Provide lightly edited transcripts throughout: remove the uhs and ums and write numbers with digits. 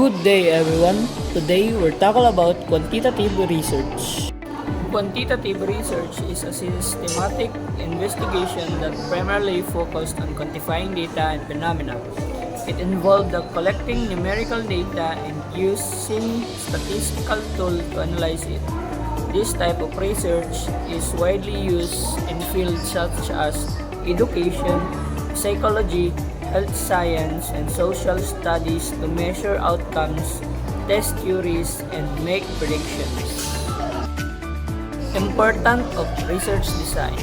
Good day everyone. Today we're talking about quantitative research. Quantitative research is a systematic investigation that primarily focused on quantifying data and phenomena. It involved the collecting numerical data and using statistical tools to analyze it. This type of research is widely used in fields such as education, psychology, health science, and social studies to measure outcomes, test theories, and make predictions. Importance of research design.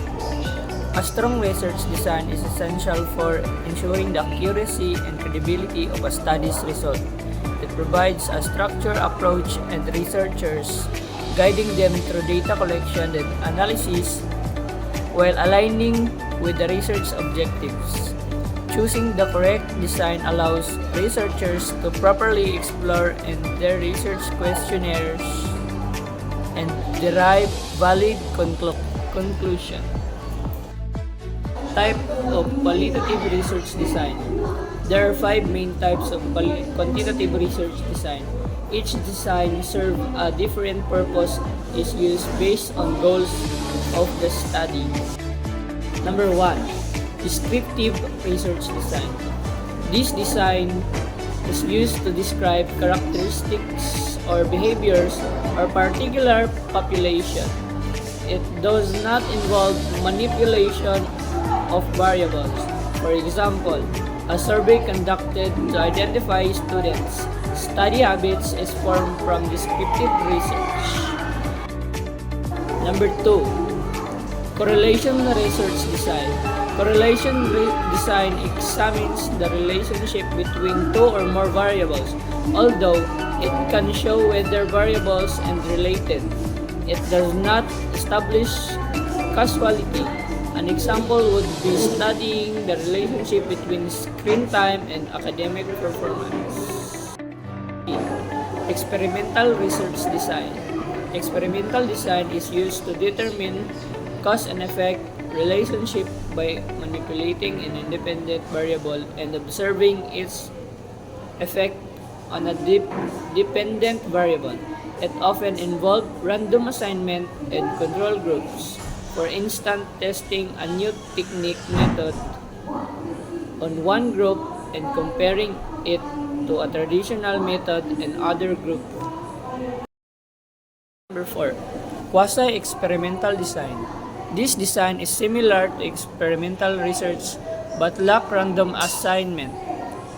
A strong research design is essential for ensuring the accuracy and credibility of a study's result. It provides a structured approach and researchers, guiding them through data collection and analysis while aligning with the research objectives. Choosing the correct design allows researchers to properly explore in their research questionnaires and derive valid conclusion. Type of qualitative research design. There are 5 main types of quantitative research design. Each design serves a different purpose, is used based on goals of the study. Number 1. Descriptive research design. This design is used to describe characteristics or behaviors of a particular population. It does not involve manipulation of variables. For example, a survey conducted to identify students' study habits is formed from descriptive research. Number 2. Correlation research design. Correlation design examines the relationship between two or more variables, although it can show whether variables are related. It does not establish causality. An example would be studying the relationship between screen time and academic performance. Experimental research design. Experimental design is used to determine cause and effect relationship by manipulating an independent variable and observing its effect on a dependent variable. It often involves random assignment and control groups. For instance, testing a new technique method on one group and comparing it to a traditional method in other group. Number 4. Quasi-experimental design. This design is similar to experimental research but lacks random assignment.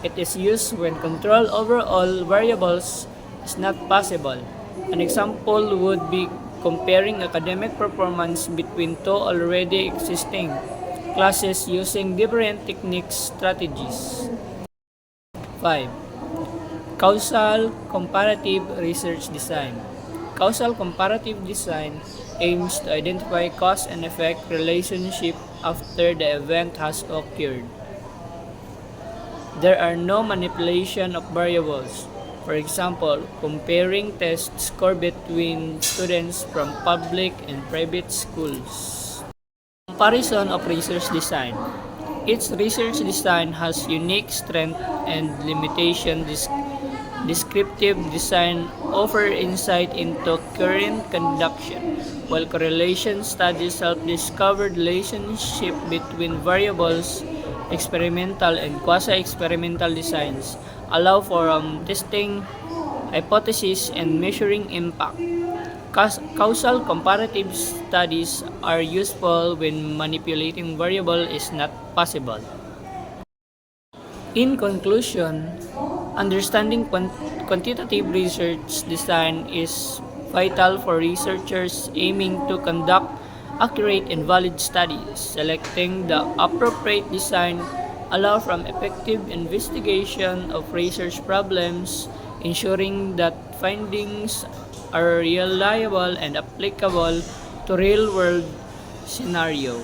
It is used when control over all variables is not possible. An example would be comparing academic performance between two already existing classes using different techniques strategies. 5. Causal comparative research design. Causal comparative design aims to identify cause and effect relationship after the event has occurred. There are no manipulation of variables. For example, comparing test score between students from public and private schools. Comparison of research design. Each research design has unique strength and limitation. Descriptive design offers insight into current conduction, while correlation studies help discover relationship between variables. Experimental and quasi-experimental designs allow for testing hypotheses and measuring impact. Causal comparative studies are useful when manipulating variable is not possible. In conclusion, understanding quantitative research design is vital for researchers aiming to conduct accurate and valid studies. Selecting the appropriate design allows for effective investigation of research problems, ensuring that findings are reliable and applicable to real-world scenarios.